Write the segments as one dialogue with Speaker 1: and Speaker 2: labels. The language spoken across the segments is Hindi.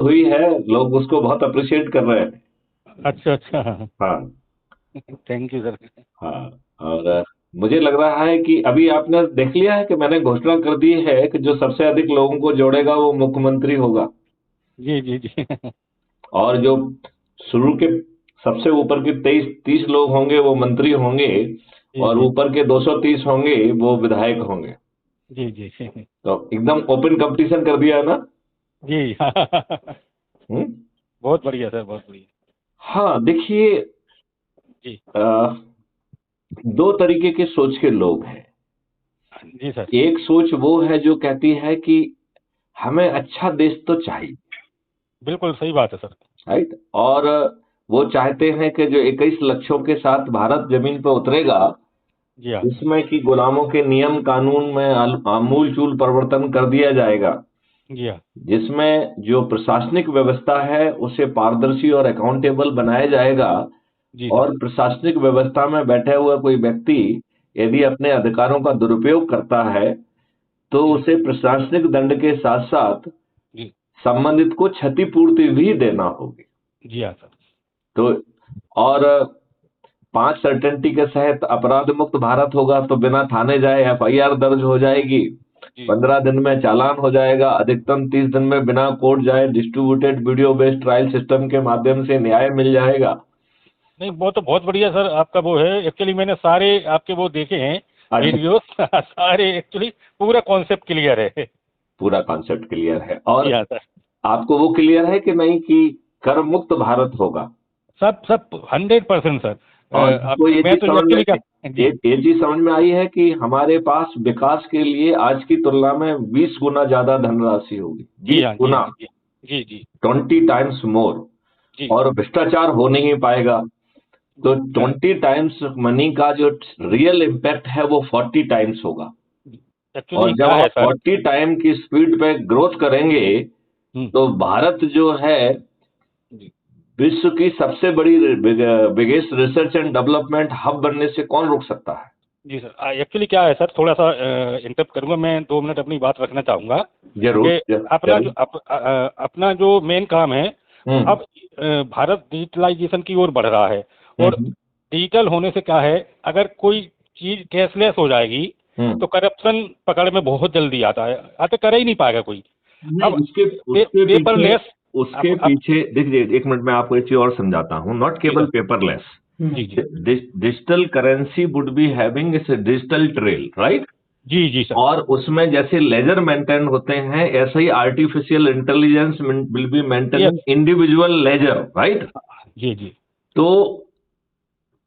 Speaker 1: हुई है, लोग उसको बहुत अप्रिशिएट कर रहे हैं।
Speaker 2: अच्छा अच्छा।
Speaker 1: हाँ।
Speaker 2: Thank you sir.
Speaker 1: हाँ। और मुझे लग रहा है कि अभी आपने देख लिया है कि मैंने घोषणा कर दी है कि जो सबसे अधिक लोगों को जोड़ेगा वो मुख्यमंत्री होगा।
Speaker 2: जी जी जी।
Speaker 1: और जो शुरू के सबसे ऊपर के 23-30 लोग होंगे वो मंत्री होंगे।
Speaker 2: जी
Speaker 1: और
Speaker 2: जी
Speaker 1: ऊपर के 230 होंगे वो विधायक होंगे।
Speaker 2: जी जी जी
Speaker 1: तो एकदम ओपन कंपटीशन कर दिया है ना।
Speaker 2: जी।
Speaker 1: हम्म।
Speaker 2: बहुत बढ़िया सर, बहुत बढ़िया।
Speaker 1: हाँ, देखिए,
Speaker 2: जी
Speaker 1: अ, दो तरीके के सोच के लोग हैं।
Speaker 2: जी सर।
Speaker 1: एक सोच वो है जो कहती है कि हमें अच्छा देश तो चाहिए।
Speaker 2: बिल्कुल सही बात है सर।
Speaker 1: राइट। और वो चाहते हैं कि जो 21 लक्ष्यों के साथ भारत जमीन पर उतरेगा,
Speaker 2: जी हाँ।
Speaker 1: जिसमें कि गुलामों के नियम कानून में आमूल चूल परिवर्तन कर दिया जाएगा,
Speaker 2: जी हाँ।
Speaker 1: जिसमें जो प्रशासनिक व्यवस्था है उसे पारदर्शी और अकाउंटेबल बनाया जाएगा।
Speaker 2: जी सर।
Speaker 1: और प्रशासनिक व्यवस्था में बैठे हुआ कोई व्यक्ति यदि अपने अधिकारों का दुरुपयोग करता है तो
Speaker 2: जी
Speaker 1: उसे प्रशासनिक दंड के साथ साथ
Speaker 2: जी
Speaker 1: संबंधित को क्षतिपूर्ति भी देना होगी।
Speaker 2: जी हाँ सर।
Speaker 1: तो और 5 सर्टेनिटी के तहत अपराध मुक्त भारत होगा तो बिना थाने जाए एफआईआर दर्ज हो जाएगी।
Speaker 2: जी
Speaker 1: 15 दिन में चालान हो जाएगा, अधिकतम 30 दिन में बिना कोर्ट जाए distributed video based trial system के माध्यम से न्याय मिल जाएगा।
Speaker 2: नहीं, वो तो बहुत बढ़िया सर आपका वो है। एक्चुअली मैंने सारे आपके वो देखे हैं
Speaker 1: अच्छा।
Speaker 2: वीडियोस। सारे एक्चुअली पूरा कॉन्सेप्ट क्लियर है।
Speaker 1: पूरा कॉन्सेप्ट क्लियर है।
Speaker 2: जी
Speaker 1: और
Speaker 2: हाँ सर।
Speaker 1: आपको वो क्लियर है कि नहीं कि कर मुक्त भारत होगा।
Speaker 2: सब सब 100% सर।
Speaker 1: और आपको ये
Speaker 2: मैं
Speaker 1: चीज
Speaker 2: तो
Speaker 1: समझ में
Speaker 2: एक्चुअली क्या। जी
Speaker 1: ये चीज समझ में आई है कि हमारे पास विकास के लिए आज की तुलना में 20 गुना ज्यादा धनराशि होगी।
Speaker 2: जी
Speaker 1: बीस
Speaker 2: हाँ जी
Speaker 1: गुना
Speaker 2: जी जी जी जी
Speaker 1: 20 टाइम्स मोर।
Speaker 2: जी
Speaker 1: और भ्रष्टाचार हो नहीं पाएगा। तो
Speaker 2: जी
Speaker 1: 20 टाइम्स मनी का जो रियल इम्पैक्ट है वो 40 टाइम्स होगा।
Speaker 2: एक्चुअली
Speaker 1: और जब
Speaker 2: क्या है
Speaker 1: आप
Speaker 2: सर।
Speaker 1: 40 टाइम की स्पीड पे ग्रोथ करेंगे
Speaker 2: हम्म,
Speaker 1: तो भारत जो है
Speaker 2: जी
Speaker 1: विश्व की सबसे बड़ी biggest research and development hub बनने से कौन रोक सकता है।
Speaker 2: जी सर। एक्चुअली क्या है सर, थोड़ा सा इंटरप्ट करूंगा, मैं 2 मिनट अपनी बात रखना चाहूंगा
Speaker 1: जरूर,
Speaker 2: कि अपना जो
Speaker 1: जरूर।
Speaker 2: अपना जो मेन काम है वो
Speaker 1: हम्म।
Speaker 2: अब भारत डिजिटलाइजेशन की ओर बढ़ रहा है। और
Speaker 1: हम्म।
Speaker 2: डिजिटल होने से क्या है, अगर कोई चीज कैशलेस हो जाएगी
Speaker 1: हम्म।
Speaker 2: तो करप्शन पकड़ में बहुत जल्दी आता है, आते कर ही नहीं पाएगा कोई।
Speaker 1: नहीं,
Speaker 2: अब
Speaker 1: उसके उसके पीछे
Speaker 2: पेपरलेस।
Speaker 1: उसके पीछे देखिए, एक मिनट में आपको एक चीज और समझाता हूँ। नॉट
Speaker 2: जी
Speaker 1: केवल
Speaker 2: सर।
Speaker 1: पेपरलेस,
Speaker 2: जी जी
Speaker 1: digital currency would be having its digital trail, right.
Speaker 2: जी जी सर।
Speaker 1: और उसमें जैसे लेजर मेंटेन होते हैं ऐसे ही artificial intelligence will be maintaining
Speaker 2: yes.
Speaker 1: Individual ledger, right.
Speaker 2: जी जी
Speaker 1: तो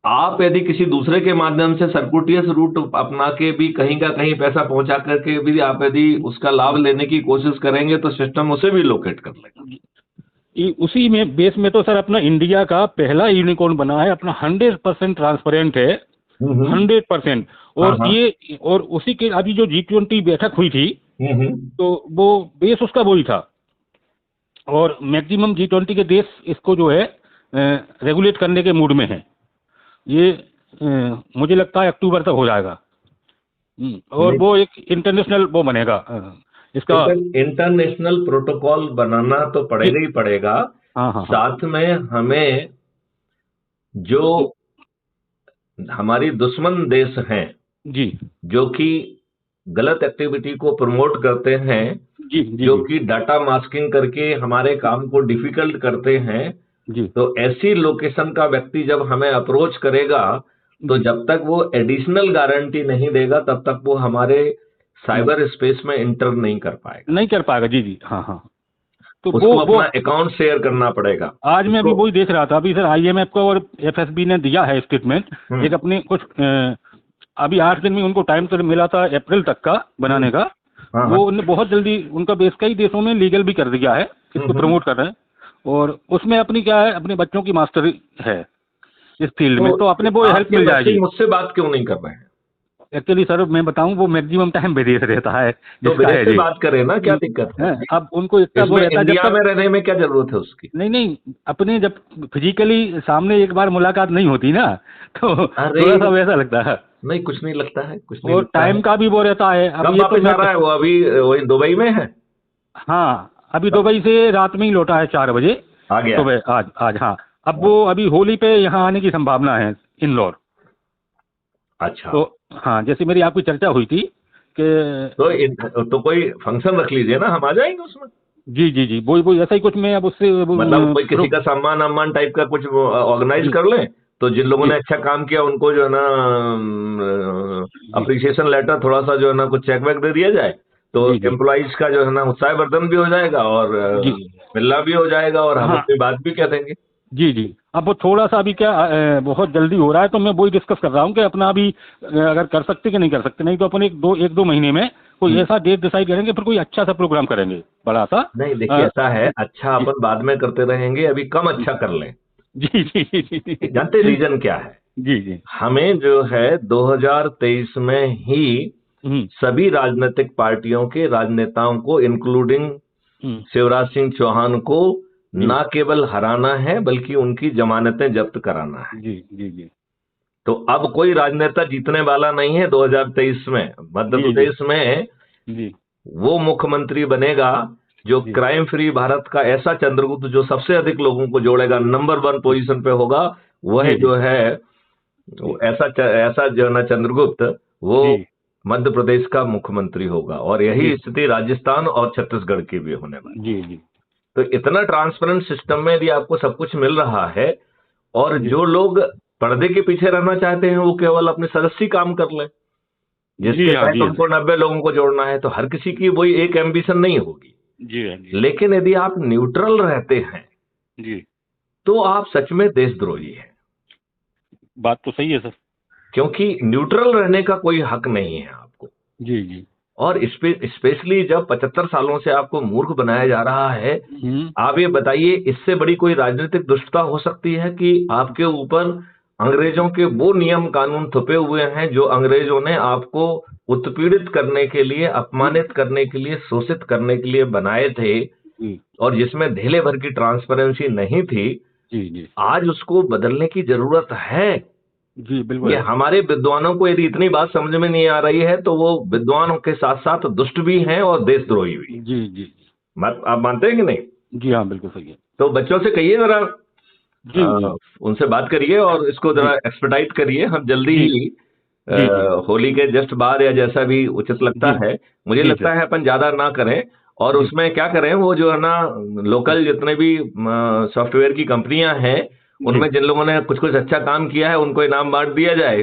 Speaker 1: आप यदि किसी दूसरे के माध्यम से सर्कुटियस रूट अपना के भी कहीं का कहीं पैसा पहुंचा करके भी आप यदि उसका लाभ लेने की कोशिश करेंगे तो सिस्टम उसे भी लोकेट कर लेगा।
Speaker 2: उसी में बेस में तो सर अपना इंडिया का पहला यूनिकॉर्न बना है अपना, 100% ट्रांसपेरेंट है।
Speaker 1: हम्म।
Speaker 2: 100%।
Speaker 1: हाँ,
Speaker 2: और
Speaker 1: हाँ।
Speaker 2: ये और उसी के अभी जो G20 बैठक हुई थी
Speaker 1: हम्म।
Speaker 2: तो वो बेस उसका वही था। और मैक्सिमम G20 के देश इसको जो है रेगुलेट करने के मूड में है। ये मुझे लगता है अक्टूबर तक हो जाएगा। और
Speaker 1: नहीं,
Speaker 2: वो एक इंटरनेशनल वो बनेगा इसका।
Speaker 1: इंटरनेशनल प्रोटोकॉल बनाना तो
Speaker 2: जी
Speaker 1: पड़ेगा ही पड़ेगा।
Speaker 2: हाँ हाँ हाँ।
Speaker 1: साथ में हमें जो हमारी दुश्मन देश हैं,
Speaker 2: जी
Speaker 1: जो कि गलत एक्टिविटी को प्रमोट करते हैं,
Speaker 2: जी जी
Speaker 1: जो
Speaker 2: जी
Speaker 1: कि डाटा मास्किंग करके हमारे काम को डिफिकल्ट करते हैं,
Speaker 2: जी
Speaker 1: तो ऐसी लोकेशन का व्यक्ति जब हमें अप्रोच करेगा तो
Speaker 2: जी।
Speaker 1: जब तक वो एडिशनल गारंटी नहीं देगा तब तक वो हमारे
Speaker 2: हम्म,
Speaker 1: साइबर स्पेस में इंटर नहीं कर पाएगा।
Speaker 2: नहीं कर पाएगा। जी जी हाँ हाँ। तो
Speaker 1: उसको
Speaker 2: वो
Speaker 1: अपना अकाउंट शेयर करना पड़ेगा।
Speaker 2: आज मैं अभी
Speaker 1: उसको।
Speaker 2: वही देख रहा था अभी सर, IMF को और FSB ने दिया है स्टेटमेंट। एक
Speaker 1: हम्म।
Speaker 2: अपने कुछ अभी 8 दिन में उनको टाइम तो मिला था अप्रैल तक का बनाने
Speaker 1: हम्म।
Speaker 2: का।
Speaker 1: हाँ, हाँ।
Speaker 2: वो उन्होंने बहुत जल्दी उनका बेस कई देशों में लीगल भी कर दिया है, इसको
Speaker 1: हम्म।
Speaker 2: प्रमोट कर रहे हैं। और उसमें अपनी क्या है, अपने बच्चों की मास्टरी है इस फील्ड
Speaker 1: तो
Speaker 2: में, तो अपने वो हेल्प
Speaker 1: आपके
Speaker 2: मिल
Speaker 1: बच्चे
Speaker 2: जाएगी।
Speaker 1: मुझसे बात क्यों नहीं कर रहे हैं?
Speaker 2: एक्चुअली सर मैं बताऊं, वो मैक्सिमम टाइम विदेश रहता है,
Speaker 1: तो
Speaker 2: जिसका
Speaker 1: विदेश
Speaker 2: है
Speaker 1: से
Speaker 2: जी।
Speaker 1: बात करें ना, क्या दिक्कत है?
Speaker 2: अब उनको इतना वो
Speaker 1: इसमें
Speaker 2: रहता है जब
Speaker 1: इंडिया
Speaker 2: तक।
Speaker 1: में रहने में क्या जरूरत है उसकी?
Speaker 2: नहीं नहीं, अपने जब फिजिकली सामने एक बार मुलाकात नहीं होती ना तो
Speaker 1: अरे,
Speaker 2: थोड़ा सा वैसा लगता है।
Speaker 1: नहीं, कुछ नहीं लगता है, कुछ नहीं
Speaker 2: और
Speaker 1: लगता है।
Speaker 2: टाइम का भी वो रहता है। अब
Speaker 1: कब
Speaker 2: ये तो
Speaker 1: वापस आ
Speaker 2: मैं
Speaker 1: रहा है वो? अभी वही दुबई में है?
Speaker 2: हाँ, अभी दुबई से रात में ही लौटा है 4 बजे
Speaker 1: आ गया।
Speaker 2: सुबह, आज हाँ। अब वो अभी होली पे यहाँ आने की संभावना है इंदौर।
Speaker 1: अच्छा,
Speaker 2: तो हाँ, जैसे मेरी आपकी चर्चा हुई थी कि
Speaker 1: तो कोई फंक्शन रख लीजिए ना, हम आ जाएंगे उसमें।
Speaker 2: जी वही ऐसा ही कुछ मैं अब उससे
Speaker 1: मतलब कोई किसी का सम्मान टाइप का कुछ ऑर्गेनाइज कर लें, तो जिन लोगों ने अच्छा काम किया उनको जो है ना अप्रिसिएशन लेटर थोड़ा सा जो है ना कुछ चेक वेक दे दिया जाए, तो एम्प्लॉइज का जो है ना उत्साहवर्धन भी हो जाएगा और मिलना भी हो जाएगा और हम अपनी बात भी कह देंगे।
Speaker 2: जी। अब वो थोड़ा सा अभी क्या बहुत जल्दी हो रहा है, तो मैं वही डिस्कस कर रहा हूँ कि अपना अभी अगर कर सकते कि नहीं कर सकते, नहीं तो अपन एक दो महीने में कोई ऐसा डेट डिसाइड करेंगे, फिर कोई अच्छा सा प्रोग्राम करेंगे बड़ा सा।
Speaker 1: नहीं देखिए, ऐसा है, अच्छा अपन बाद में करते रहेंगे, अभी कम अच्छा कर लें।
Speaker 2: जी।
Speaker 1: जानते रीजन क्या है?
Speaker 2: जी
Speaker 1: हमें जो है 2023 में ही सभी राजनीतिक पार्टियों के राजनेताओं को इंक्लूडिंग शिवराज सिंह चौहान को ना केवल हराना है बल्कि उनकी जमानतें जब्त कराना है।
Speaker 2: जी।
Speaker 1: तो अब कोई राजनेता जीतने वाला नहीं है 2023 में। मध्य प्रदेश में वो मुख्यमंत्री बनेगा जो क्राइम फ्री भारत का ऐसा चंद्रगुप्त जो सबसे अधिक लोगों को जोड़ेगा, नंबर 1 पोजीशन पे होगा, वह जो है ऐसा जो है ना चंद्रगुप्त, वो मध्य प्रदेश का मुख्यमंत्री होगा। और यही स्थिति राजस्थान और छत्तीसगढ़ की भी होने वाली।
Speaker 2: जी।
Speaker 1: तो इतना ट्रांसपेरेंट सिस्टम में यदि आपको सब कुछ मिल रहा है और जो लोग पर्दे के पीछे रहना चाहते हैं वो केवल अपने सदस्य काम कर लें, जिसके तहत उनको 90 लोगों को जोड़ना है, तो हर किसी की वही एक एम्बिशन नहीं होगी। लेकिन यदि आप न्यूट्रल रहते हैं तो आप सच में देशद्रोही हैं।
Speaker 2: बात तो सही है सर,
Speaker 1: क्योंकि न्यूट्रल रहने का कोई हक नहीं है आपको।
Speaker 2: जी।
Speaker 1: और स्पेशली जब 75 सालों से आपको मूर्ख बनाया जा रहा है, आप ये बताइए इससे बड़ी कोई राजनीतिक दुष्टता हो सकती है कि आपके ऊपर अंग्रेजों के वो नियम कानून थोपे हुए हैं जो अंग्रेजों ने आपको उत्पीड़ित करने के लिए, अपमानित करने के लिए, शोषित करने के लिए बनाए थे, और जिसमें ढेले भर की ट्रांसपेरेंसी नहीं थी। आज उसको बदलने की जरूरत है।
Speaker 2: जी बिल्कुल।
Speaker 1: ये हमारे विद्वानों को यदि इतनी बात समझ में नहीं आ रही है तो वो विद्वानों के साथ साथ दुष्ट भी हैं और देशद्रोही भी।
Speaker 2: जी।
Speaker 1: आप मानते हैं कि नहीं?
Speaker 2: जी हाँ, बिल्कुल सही है।
Speaker 1: तो बच्चों से कहिए जरा, उनसे बात करिए और इसको जरा एक्सपेडाइट करिए। हम जल्दी ही होली के जस्ट बाद या जैसा भी उचित लगता है, मुझे लगता है अपन ज्यादा ना करें। और उसमें क्या करें, वो जो है ना लोकल जितने भी सॉफ्टवेयर की कंपनियां हैं उनमें जिन लोगों ने कुछ कुछ अच्छा काम किया है उनको इनाम बांट दिया जाए।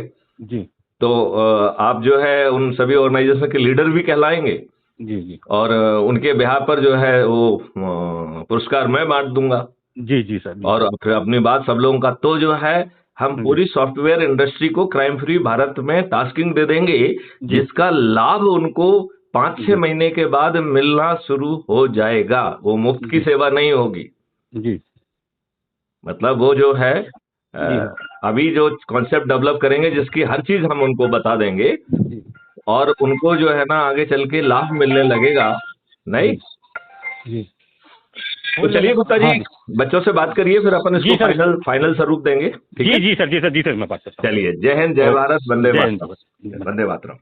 Speaker 1: तो आप जो है उन सभी ऑर्गेनाइजेशन के लीडर भी कहलाएंगे।
Speaker 2: जी।
Speaker 1: और उनके बिहाफ पर जो है वो पुरस्कार मैं बांट दूंगा।
Speaker 2: जी सर।
Speaker 1: और फिर अपनी बात सब लोगों का, तो जो है हम पूरी सॉफ्टवेयर इंडस्ट्री को क्राइम फ्री भारत में टास्किंग दे देंगे, जिसका लाभ उनको 5-6 महीने के बाद मिलना शुरू हो जाएगा। वो मुफ्त की सेवा नहीं होगी। मतलब वो जो है अभी जो कॉन्सेप्ट डेवलप करेंगे जिसकी हर चीज हम उनको बता देंगे और उनको जो है ना आगे चल के लाभ मिलने लगेगा। नहीं तो चलिए गुप्ता जी, बच्चों से बात करिए, फिर अपन इसको फाइनल स्वरूप देंगे। ठीक है?
Speaker 2: जी सर मैं बात करता हूँ।
Speaker 1: चलिए, जय हिंद, जय भारत, वंदे मातरम।